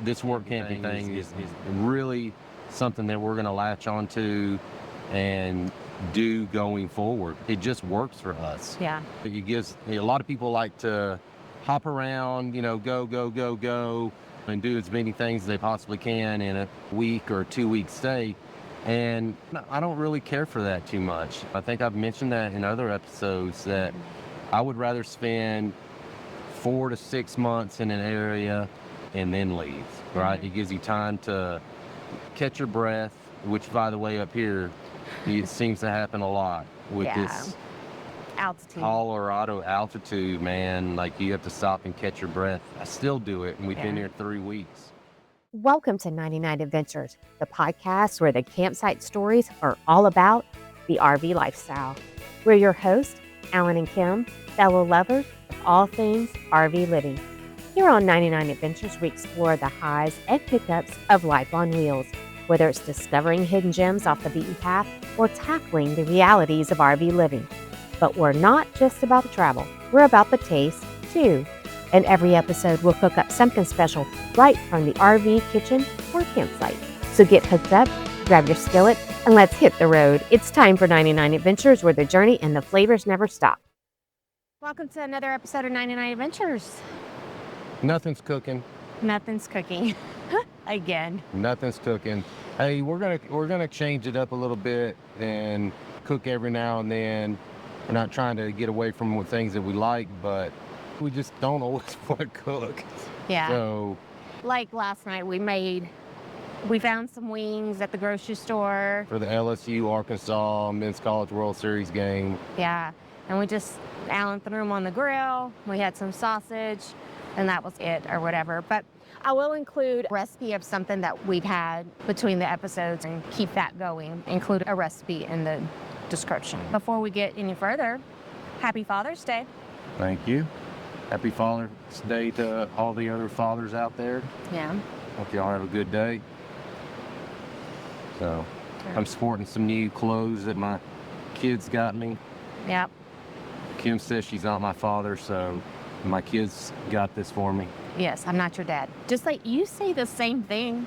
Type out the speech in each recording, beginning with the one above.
this work camping thing is really something that we're going to latch onto and do going forward. It just works for us. Yeah. It gives a lot of people like to hop around, go, and do as many things as they possibly can in a week or 2-week stay. And I don't really care for that too much. I think I've mentioned that in other episodes that I would rather spend 4 to 6 months in an area and then leave, right? It gives you time to catch your breath, which, by the way, up here, it seems to happen a lot with this altitude. Colorado altitude, man. Like, you have to stop and catch your breath. I still do it, and we've been here 3 weeks. Welcome to 99 Adventures, the podcast where the campsite stories are all about the RV lifestyle. We're your hosts, Alan and Kim, fellow lovers of all things RV living. Here on 99 Adventures, we explore the highs and pickups of life on wheels, whether it's discovering hidden gems off the beaten path or tackling the realities of RV living. But we're not just about the travel, we're about the taste, too. In every episode, we'll cook up something special right from the RV kitchen or campsite. So get hooked up, grab your skillet, and let's hit the road. It's time for 99 Adventures, where the journey and the flavors never stop. Welcome to another episode of 99 Adventures. Nothing's cooking. Nothing's cooking. Again. Nothing's cooking. Hey, we're gonna change it up a little bit and cook every now and then. We're not trying to get away from things that we like, but we just don't always want to cook. Yeah. So, like last night, we found some wings at the grocery store. For the LSU Arkansas Men's College World Series game. Yeah. And Alan threw them on the grill. We had some sausage, and that was it, or whatever. But I will include a recipe of something that we've had between the episodes and keep that going. Include a recipe in the description. Before we get any further, happy Father's Day. Thank you. Happy Father's Day to all the other fathers out there. Yeah. Hope y'all have a good day. So, I'm sporting some new clothes that my kids got me. Yep. Kim says she's not my father, so my kids got this for me. Yes, I'm not your dad. Just like you say the same thing.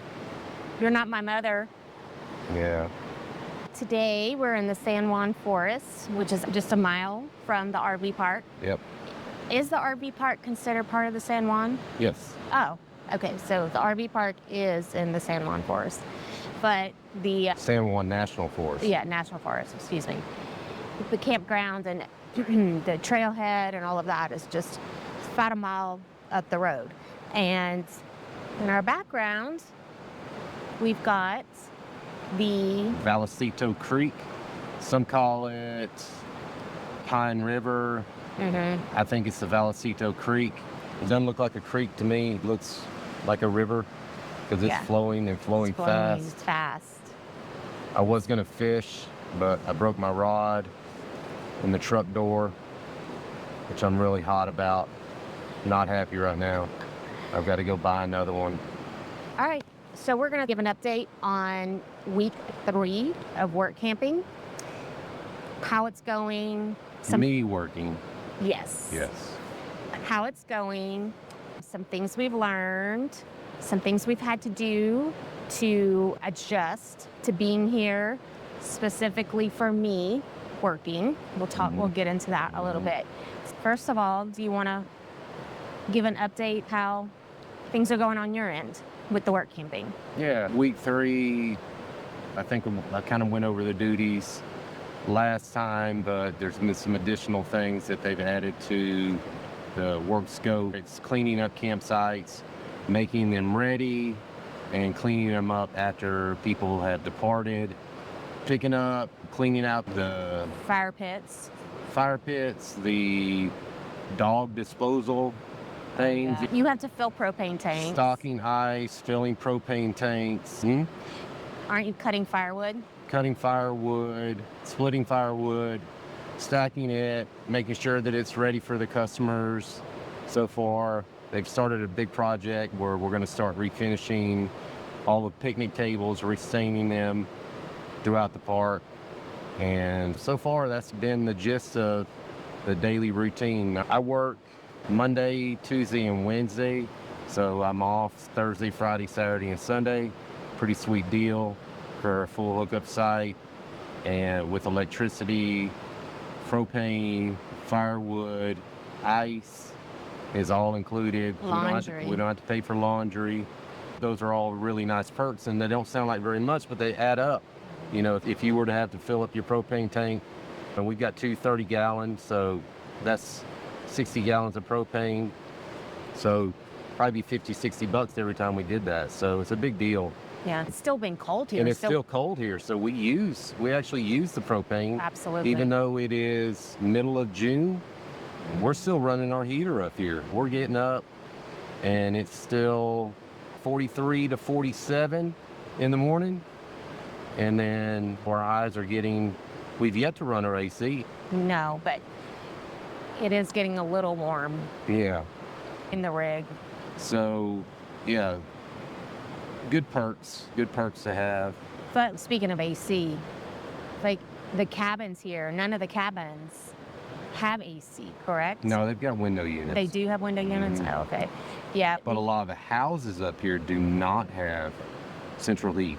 You're not my mother. Yeah. Today, we're in the San Juan Forest, which is just a mile from the RV park. Yep. Is the RV park considered part of the San Juan? Yes. Oh, okay. So the RV park is in the San Juan Forest, but the San Juan National Forest. Yeah, National Forest. Excuse me. The campground and the trailhead and all of that is just about a mile up the road. And in our background, we've got the Vallecito Creek. Some call it Pine River. Mm-hmm. I think it's the Vallecito Creek. It doesn't look like a creek to me. It looks like a river because it's flowing and flowing fast. I was going to fish, but I broke my rod in the truck door, which I'm really hot about. Not happy right now. I've got to go buy another one. All right. So we're going to give an update on week 3 of work camping, how it's going. Me working. Yes. Yes. How it's going, some things we've learned, some things we've had to do to adjust to being here, specifically for me working. We'll get into that a little bit. First of all, do you want to give an update how things are going on your end with the work camping? Yeah, week 3, I think I kind of went over the duties last time, but there's been some additional things that they've added to the work scope. It's cleaning up campsites, making them ready, and cleaning them up after people have departed, picking up, cleaning out the fire pits, the dog disposal things. Yeah. You have to fill propane tanks. Stocking ice, filling propane tanks. Aren't you cutting firewood? Cutting firewood, splitting firewood, stacking it, making sure that it's ready for the customers. So far, they've started a big project where we're going to start refinishing all the picnic tables, restaining them throughout the park. And so far, that's been the gist of the daily routine. I work Monday, Tuesday, and Wednesday, So I'm off Thursday, Friday, Saturday, and Sunday. Pretty sweet deal for a full hookup site, and with electricity, propane, firewood, ice is all included. Laundry. We don't have to pay for laundry. Those are all really nice perks, and they don't sound like very much, but they add up. You know, if you were to have to fill up your propane tank, and we've got two 30-gallons, so that's 60 gallons of propane. So probably 50, 60 bucks every time we did that. So it's a big deal. Yeah, it's still been cold here. And it's still cold here. So we actually use the propane. Absolutely. Even though it is middle of June, we're still running our heater up here. We're getting up and it's still 43 to 47 in the morning. And then our eyes are we've yet to run our AC. No, but it is getting a little warm. Yeah. In the rig. So, yeah, good perks to have. But speaking of AC, like the cabins here, none of the cabins have AC, correct? No, they've got window units. They do have window units? Mhm. Oh, okay. Yeah. But a lot of the houses up here do not have central heat.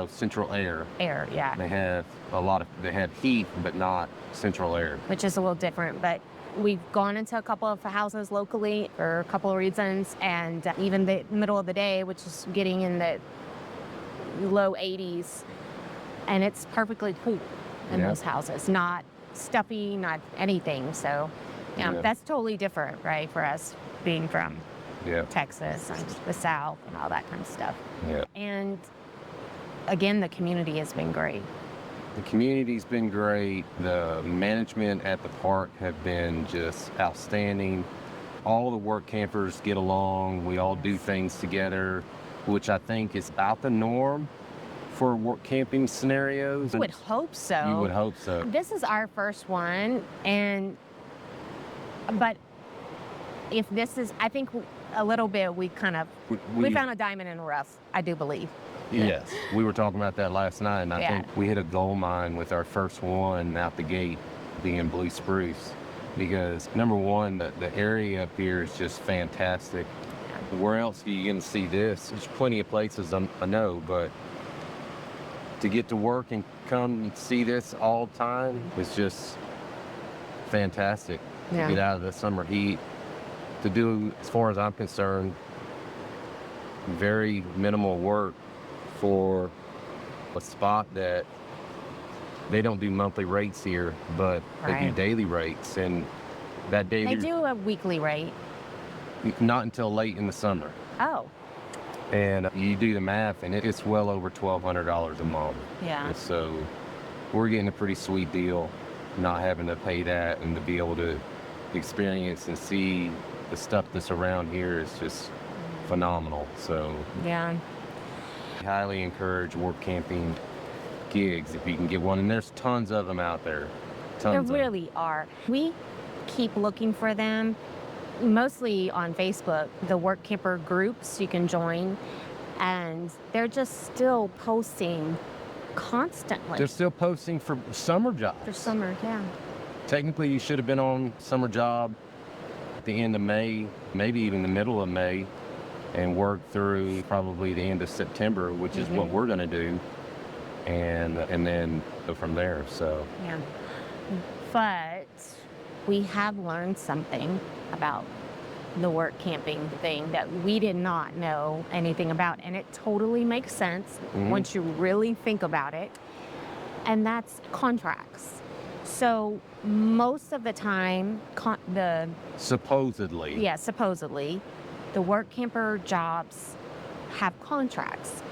Central air. Air, yeah. They have heat, but not central air. Which is a little different, but we've gone into a couple of houses locally for a couple of reasons, and even the middle of the day, which is getting in the low 80s, and it's perfectly cool in those houses. Not stuffy, not anything. So, yeah, that's totally different, right, for us being from Texas and the South and all that kind of stuff. Yeah. And again, the community has been great. The community's been great. The management at the park have been just outstanding. All the work campers get along. We all do things together, which I think is about the norm for work camping scenarios. You would hope so. You would hope so. This is our first one, but if this is, I think a little bit, we found a diamond in the rough, I do believe. Yes, we were talking about that last night, and I think we hit a gold mine with our first one out the gate being blue spruce, because number one, the area up here is just fantastic. Where else are you going to see this? There's plenty of places I know, but to get to work and come and see this all the time is just fantastic. To get out of the summer heat, to do, as far as I'm concerned, very minimal work for a spot that they don't do monthly rates here, but they do daily rates, and that daily... They do a weekly rate. Not until late in the summer. Oh. And you do the math, and it's well over $1,200 a month. Yeah. And so we're getting a pretty sweet deal, not having to pay that, and to be able to experience and see the stuff that's around here is just phenomenal. So yeah, I highly encourage work camping gigs if you can get one, and there's tons of them out there. There really are. We keep looking for them, mostly on Facebook, the work camper groups you can join, and they're just still posting constantly. They're still posting for summer jobs. For summer, yeah. Technically, you should have been on summer job at the end of May, maybe even the middle of May, and work through probably the end of September, which is what we're going to do, and then go from there. So yeah, but we have learned something about the work camping thing that we did not know anything about, and it totally makes sense once you really think about it, and that's contracts. So most of the time, supposedly, the work camper jobs have contracts,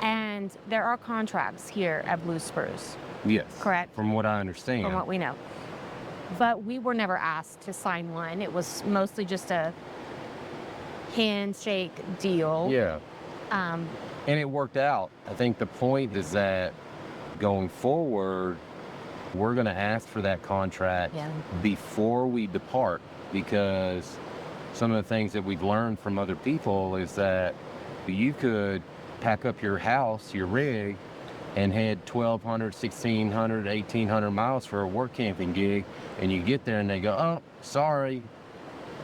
and there are contracts here at Blue Spruce. Yes, correct. From what I understand, from what we know, but we were never asked to sign one. It was mostly just a handshake deal. Yeah. And it worked out. I think the point is that going forward, we're going to ask for that contract before we depart, because some of the things that we've learned from other people is that you could pack up your house, your rig, and head 1,200, 1,600, 1,800 miles for a work camping gig, and you get there and they go, oh, sorry,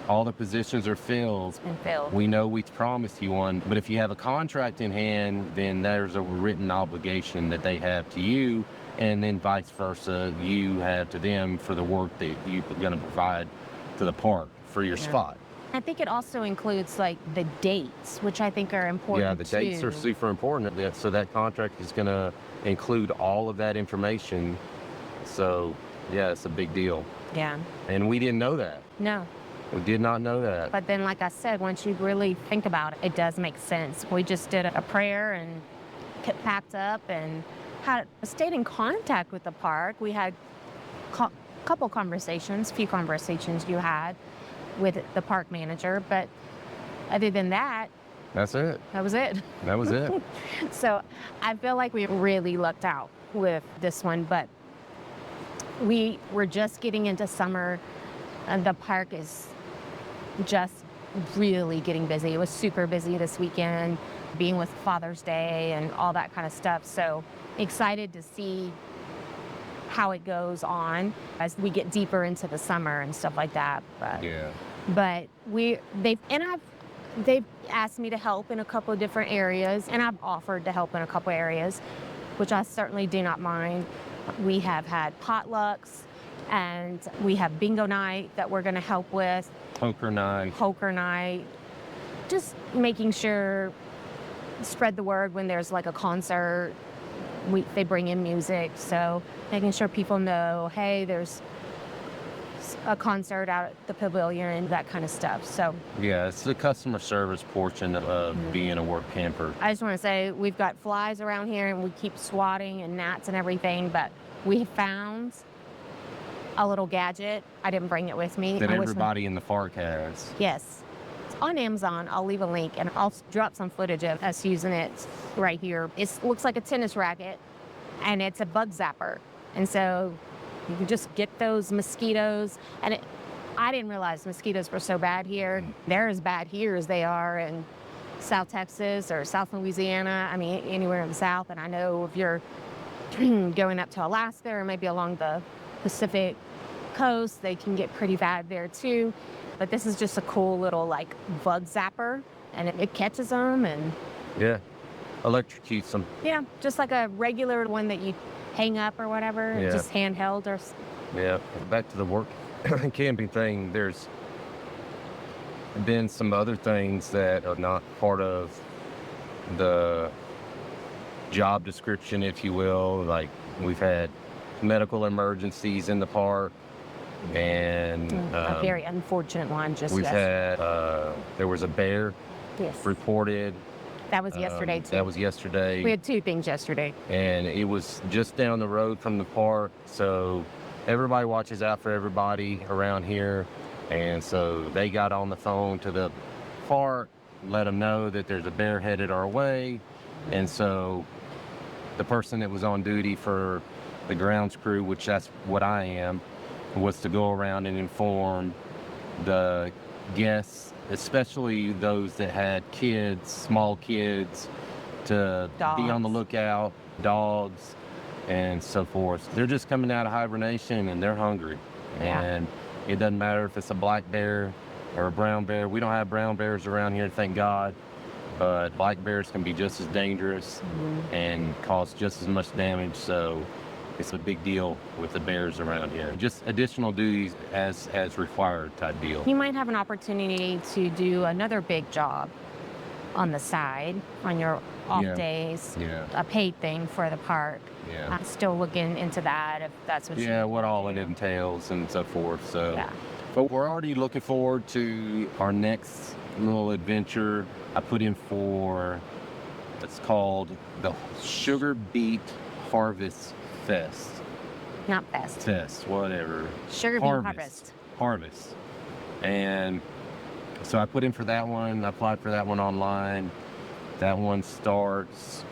all the positions are filled. And filled. We know we promised you one, but if you have a contract in hand, then there's a written obligation that they have to you, and then vice versa, you have to them for the work that you're going to provide to the park for your spot. I think it also includes like the dates, which I think are important. Yeah, the dates are super important. So that contract is going to include all of that information. So yeah, it's a big deal. Yeah. And we didn't know that. No. We did not know that. But then, like I said, once you really think about it, it does make sense. We just did a prayer and packed up and stayed in contact with the park. We had a few conversations you had with the park manager, but other than that, that's it. That was it. That was it. So I feel like we really lucked out with this one, but we were just getting into summer, and the park is just really getting busy. It was super busy this weekend, being with Father's Day and all that kind of stuff. So excited to see how it goes on as we get deeper into the summer and stuff like that. But they've asked me to help in a couple of different areas, and I've offered to help in a couple of areas, which I certainly do not mind. We have had potlucks, and we have bingo night that we're going to help with. Poker night. Just making sure, spread the word when there's like a concert. They bring in music, so making sure people know, hey, there's a concert out at the pavilion, that kind of stuff. So yeah, it's the customer service portion of being a work camper. I just want to say we've got flies around here, and we keep swatting and gnats and everything, but we found a little gadget. I didn't bring it with me. That everybody in the park has. Yes. It's on Amazon. I'll leave a link, and I'll drop some footage of us using it right here. It looks like a tennis racket, and it's a bug zapper. And so you can just get those mosquitoes. And I didn't realize mosquitoes were so bad here. They're as bad here as they are in South Texas or South Louisiana. I mean, anywhere in the South. And I know if you're going up to Alaska or maybe along the Pacific coast, they can get pretty bad there too. But this is just a cool little like bug zapper, and it catches them and electrocutes them. Yeah, just like a regular one that you hang up or whatever, just handheld or. Yeah, back to the work camping thing. There's been some other things that are not part of the job description, if you will. Like we've had medical emergencies in the park, and a very unfortunate one. We've had there was a bear reported. That was yesterday too. That was yesterday. We had two things yesterday, and it was just down the road from the park. So everybody watches out for everybody around here, and so they got on the phone to the park, let them know that there's a bear headed our way, and so the person that was on duty for the grounds crew, which that's what I am, was to go around and inform the guests, especially those that had kids, small kids, to be on the lookout, dogs, and so forth. They're just coming out of hibernation and they're hungry. And it doesn't matter if it's a black bear or a brown bear. We don't have brown bears around here, thank God. But black bears can be just as dangerous and cause just as much damage. So it's a big deal with the bears around here. Just additional duties as required type deal. You might have an opportunity to do another big job on the side on your off days, a paid thing for the park. I'm still looking into that if that's what what all it entails and so forth. So, but we're already looking forward to our next little adventure. I put in for, it's called the Sugar Beet Harvest Fest. Not fest. Fest, whatever. Sugar beet harvest. Harvest. And so I put in for that one. I applied for that one online. That one starts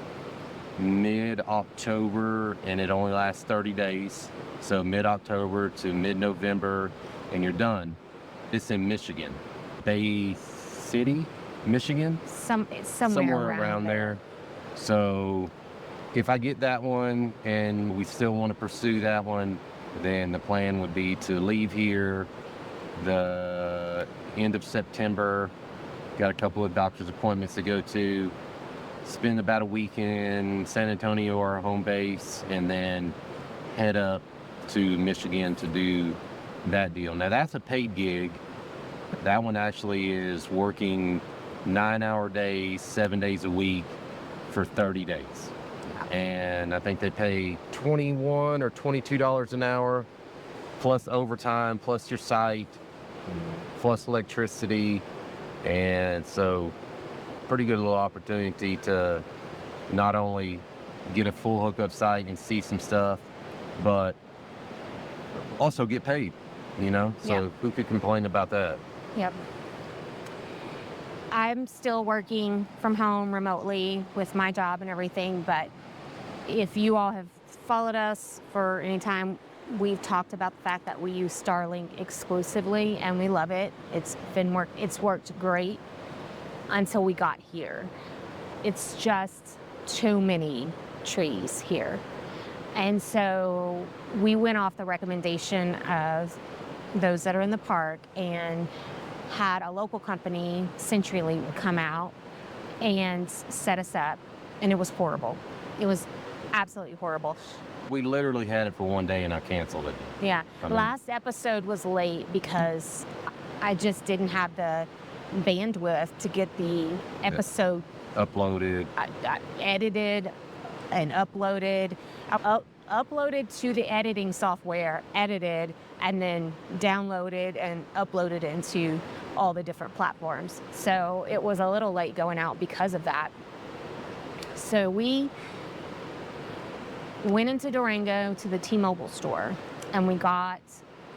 mid-October, and it only lasts 30 days. So mid-October to mid-November, and you're done. It's in Michigan. Bay City, Michigan? Somewhere around there. So if I get that one and we still want to pursue that one, then the plan would be to leave here the end of September. Got a couple of doctor's appointments to go to. Spend about a week in San Antonio, our home base, and then head up to Michigan to do that deal. Now that's a paid gig. That one actually is working 9-hour days, 7 days a week for 30 days. And I think they pay $21 or $22 an hour, plus overtime, plus your site, plus electricity. And so pretty good little opportunity to not only get a full hookup site and see some stuff, but also get paid, you know? So who could complain about that? Yep. I'm still working from home remotely with my job and everything, but if you all have followed us for any time, we've talked about the fact that we use Starlink exclusively and we love it. It's worked great until we got here. It's just too many trees here. And so we went off the recommendation of those that are in the park and had a local company, CenturyLink, come out and set us up, and it was horrible. It was absolutely horrible. We literally had it for one day and I canceled it. Yeah. Last episode was late because I just didn't have the bandwidth to get the episode uploaded, edited and uploaded, uploaded to the editing software, edited, and then downloaded and uploaded into all the different platforms. So it was a little late going out because of that. So we went into Durango to the T-Mobile store and we got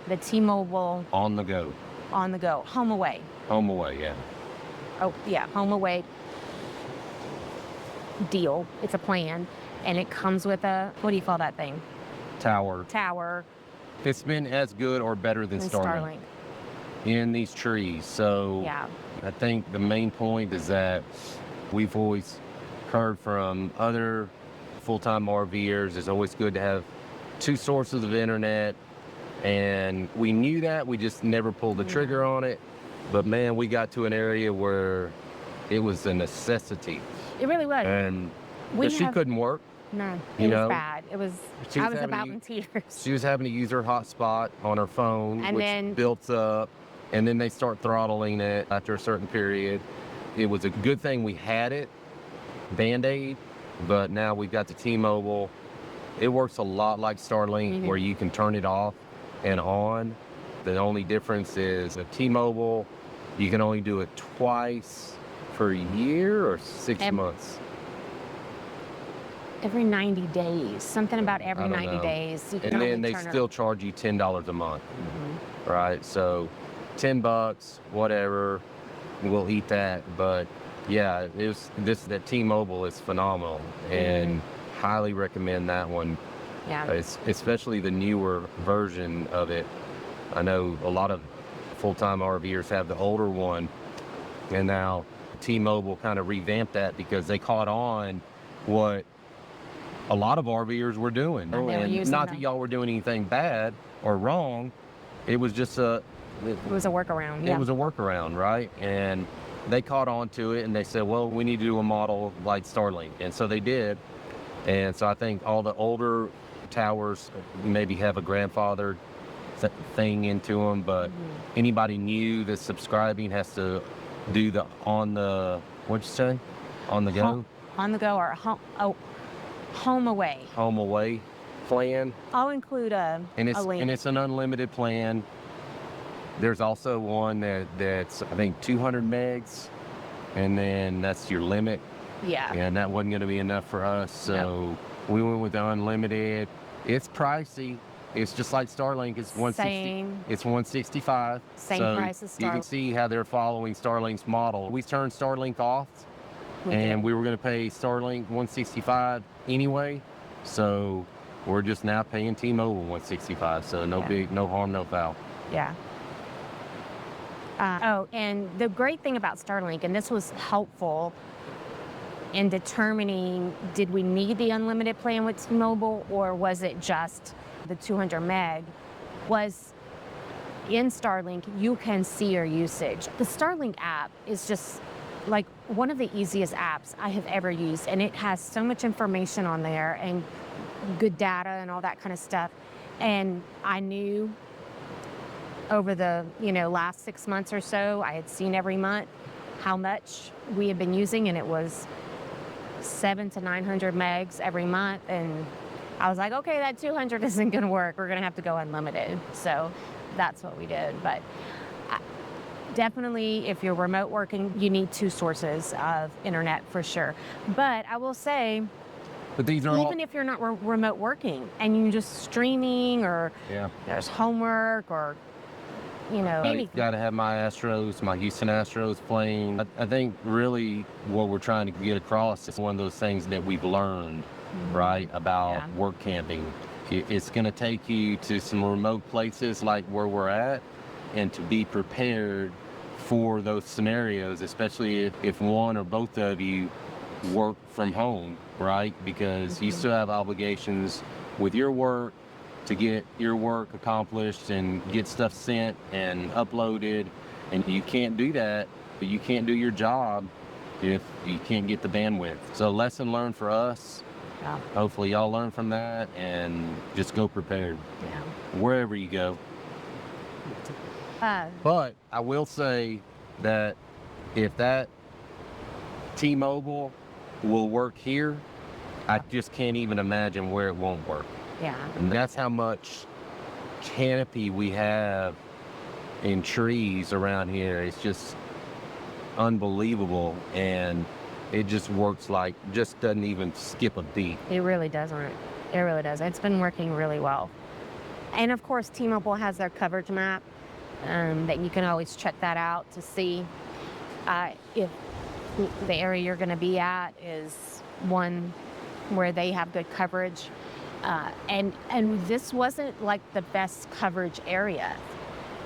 the T-Mobile on the go, home away. Home away, yeah. Oh, yeah, home away deal. It's a plan, and it comes with a, what do you call that thing? Tower. It's been as good or better than Starlink in these trees. So yeah. I think the main point is that we've always heard from other full-time RVers, it's always good to have two sources of internet, and we knew that, we just never pulled the trigger on it. But man, we got to an area where it was a necessity. It really was. And she couldn't work. No, it was bad. I was about in tears. She was having to use her hotspot on her phone, and which then built up, and then they start throttling it after a certain period. It was a good thing we had it, Band-Aid, but now we've got the T-Mobile. It works a lot like Starlink, where you can turn it off and on. The only difference is a T-Mobile, you can only do it twice per year or 6 months. Every 90 days, something about every 90 days. You can and then they still charge you $10 a month, right? So $10, whatever, we'll eat that. But yeah, that T-Mobile is phenomenal, and highly recommend that one. Yeah. Especially the newer version of it. I know a lot of full-time RVers have the older one, and now T-Mobile kind of revamped that because they caught on what a lot of RVers were doing. And not that y'all were doing anything bad or wrong. It was just it was a workaround. It was a workaround, right? And they caught on to it and they said, well, we need to do a model like Starlink. And so they did. And so I think all the older towers maybe have a grandfathered thing into them, but anybody new that's subscribing has to do the on the go? On the go or home away plan. I'll include a link. And it's an unlimited plan. There's also one that's I think 200 megs, and then that's your limit. Yeah. And that wasn't going to be enough for us, so we went with the unlimited. It's pricey. It's just like Starlink. It's $160. It's $165. Same price as Starlink. You can see how they're following Starlink's model. We turned Starlink off, and we were going to pay Starlink $165 anyway. So we're just now paying T-Mobile $165. So no harm, no foul. Yeah. And the great thing about Starlink, and this was helpful in determining, did we need the unlimited plan with T-Mobile, or was it just the 200 meg, was in Starlink, you can see your usage. The Starlink app is just like one of the easiest apps I have ever used, and it has so much information on there and good data and all that kind of stuff. And I knew over the last 6 months or so, I had seen every month how much we had been using, and it was 700 to 900 megs every month. And I was like, okay, that 200 isn't going to work. We're going to have to go unlimited. So that's what we did. But definitely, if you're remote working, you need 2 sources of internet for sure. But I will say, But these are even if you're not remote working and you're just streaming, or there's homework, or anything. Got to have my Houston Astros playing. I think really what we're trying to get across is one of those things that we've learned, right, about work camping. It's going to take you to some remote places like where we're at, and to be prepared for those scenarios, especially if one or both of you work from home, right? Because you still have obligations with your work to get your work accomplished and get stuff sent and uploaded, and you can't do that, but you can't do your job if you can't get the bandwidth. So lesson learned for us. Hopefully y'all learn from that and just go prepared wherever you go. But I will say that if that T-Mobile will work here, I just can't even imagine where it won't work. Yeah. And that's how much canopy we have in trees around here. It's just unbelievable, and it just works just doesn't even skip a beat. It really doesn't. It really does. It's been working really well. And of course, T-Mobile has their coverage map that you can always check that out to see if the area you're going to be at is one where they have good coverage. And this wasn't like the best coverage area.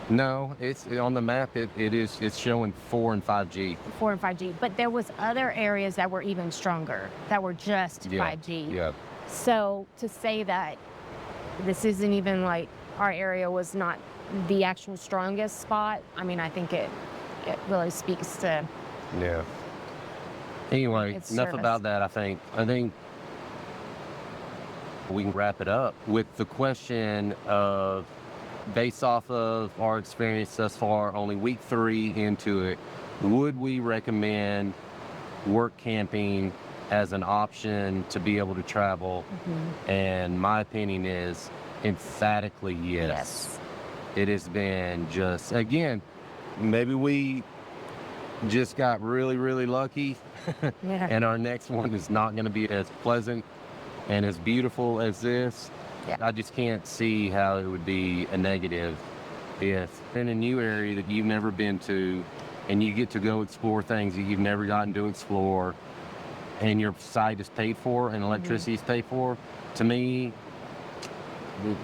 No, it's on the map. It's showing 4 and 5G. 4 and 5G, but there was other areas that were even stronger, that were just 5G. Yeah. So to say that this isn't even like our area was not the actual strongest spot, I mean, I think it really speaks to. Yeah. Anyway, enough service. about that. I think we can wrap it up with the question of, based off of our experience thus far, only week 3 into it, would we recommend work camping as an option to be able to travel? And my opinion is emphatically yes. It has been just, again, maybe we just got really, really lucky and our next one is not going to be as pleasant and as beautiful as this. I just can't see how it would be a negative if in a new area that you've never been to, and you get to go explore things that you've never gotten to explore, and your site is paid for and electricity is paid for. To me,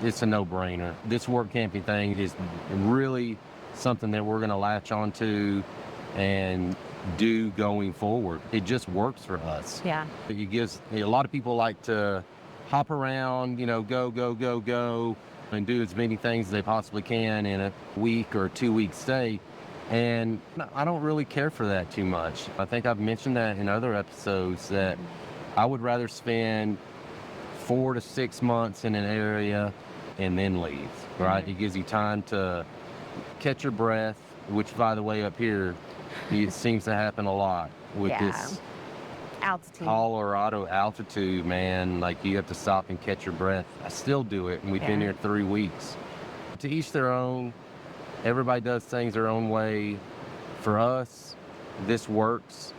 it's a no-brainer. This work camping thing is really something that we're going to latch onto and do going forward. It just works for us. It gives a lot of people like to hop around, go, and do as many things as they possibly can in a week or 2-week stay. And I don't really care for that too much. I think I've mentioned that in other episodes, that I would rather spend 4 to 6 months in an area and then leave, right? It gives you time to catch your breath, which, by the way, up here, it seems to happen a lot with this altitude. Colorado altitude, man. Like, you have to stop and catch your breath. I still do it, and we've been here 3 weeks. To each their own. Everybody does things their own way. For us, this works,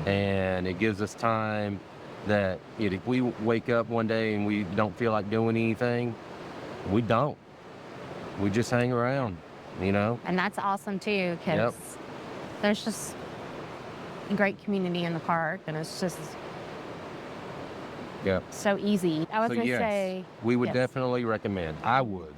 and it gives us time that if we wake up one day and we don't feel like doing anything, we don't. We just hang around, And that's awesome too, because there's just a great community in the park, and it's just so easy. I was going to say, we would definitely recommend. I would.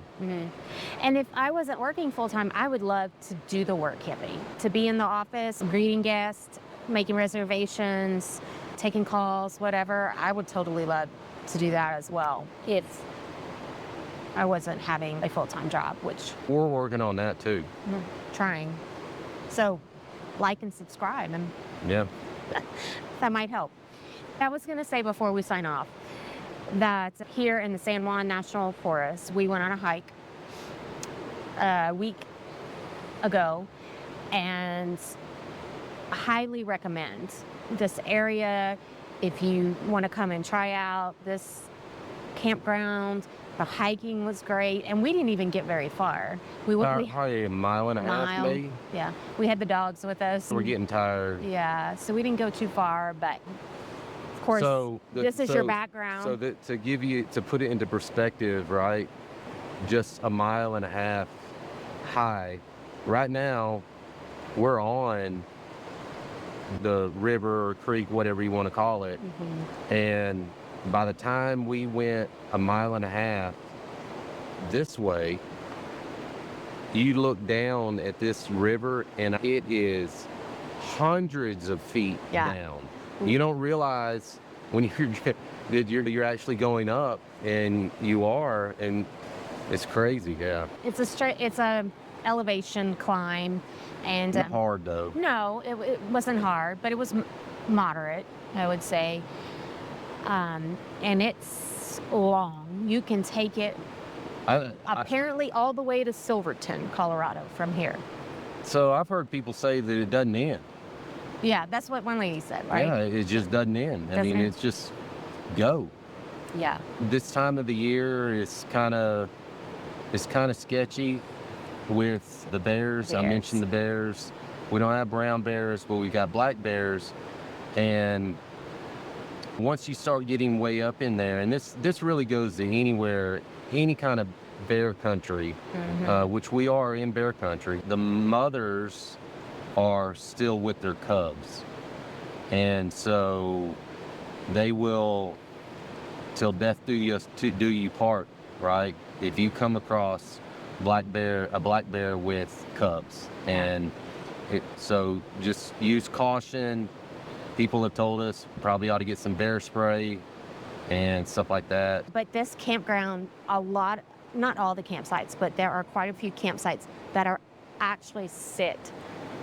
And if I wasn't working full-time, I would love to do the work camping, to be in the office, greeting guests, making reservations, taking calls, whatever. I would totally love to do that as well. I wasn't having a full-time job, which We're working on that too. trying. So like and subscribe, and Yeah. that might help. I was going to say before we sign off that here in the San Juan National Forest, we went on a hike a week ago, and I highly recommend this area if you want to come and try out this campground. The hiking was great, and we didn't even get very far. We went Probably a mile and a half, maybe. Yeah, we had the dogs with us. We're getting tired. Yeah, so we didn't go too far, but of course, this is your background. So to put it into perspective, right? Just a mile and a half high. Right now, we're on the river or creek, whatever you want to call it, and by the time we went a mile and a half this way, you look down at this river and it is hundreds of feet down. You don't realize when you're actually going up, and you are, and it's crazy. Yeah. It's a elevation climb, and Not hard though. No, it wasn't hard, but it was moderate, I would say. And it's long. You can take it apparently all the way to Silverton, Colorado from here. So I've heard people say that it doesn't end. Yeah, that's what one lady said, right? Yeah, it just doesn't end. It's just go. Yeah. This time of the year is kind of sketchy with the bears. I mentioned the bears. We don't have brown bears, but we got black bears. And once you start getting way up in there, and this really goes to anywhere, any kind of bear country, which we are in bear country, the mothers are still with their cubs. And so they will, till death do you part, right? If you come across a black bear with cubs. And so just use caution. People have told us probably ought to get some bear spray and stuff like that. But this campground, not all the campsites, but there are quite a few campsites that are actually sit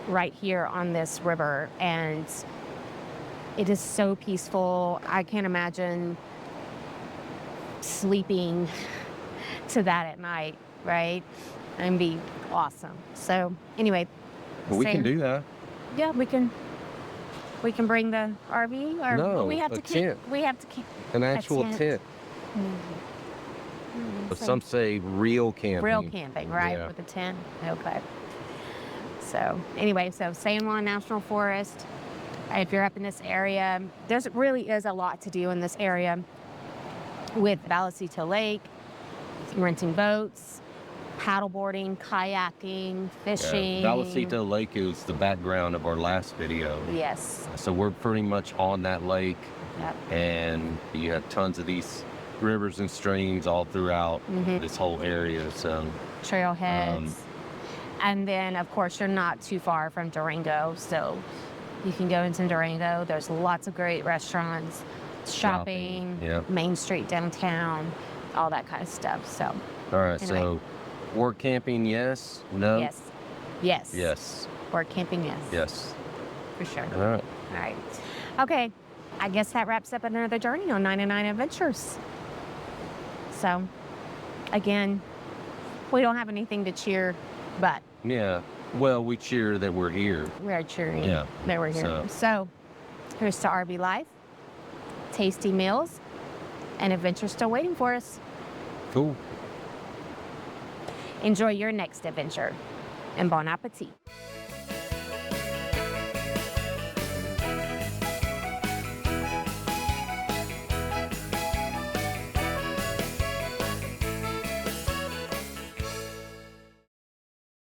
right here on this river, and it is so peaceful. I can't imagine sleeping to that at night, right? And be awesome. So anyway. We can do that. Yeah, we can bring the RV, or no, we have to keep. Tent. We have to keep an actual tent. Some say real camping. Real camping, right? Yeah. With a tent. Okay. So anyway, San Juan National Forest. If you're up in this area, there really is a lot to do in this area with Vallecito Lake, renting boats, paddleboarding, kayaking, fishing. Yeah, Vallecito Lake is the background of our last video. Yes. So we're pretty much on that lake. Yep. And you have tons of these rivers and streams all throughout this whole area. So trailheads. And then, of course, you're not too far from Durango, so you can go into Durango. There's lots of great restaurants, shopping, Main Street downtown, all that kind of stuff. So. All right. Anyway. So. Work camping, yes? No? Yes. Yes. Yes. Work camping, yes. Yes. For sure. All right. All right. Okay. I guess that wraps up another journey on 99 Adventures. So, again, we don't have anything to cheer, but. Yeah. Well, we cheer that we're here. We are cheering that we're here. So, here's to RV life, tasty meals, and adventures still waiting for us. Cool. Enjoy your next adventure, and bon appetit.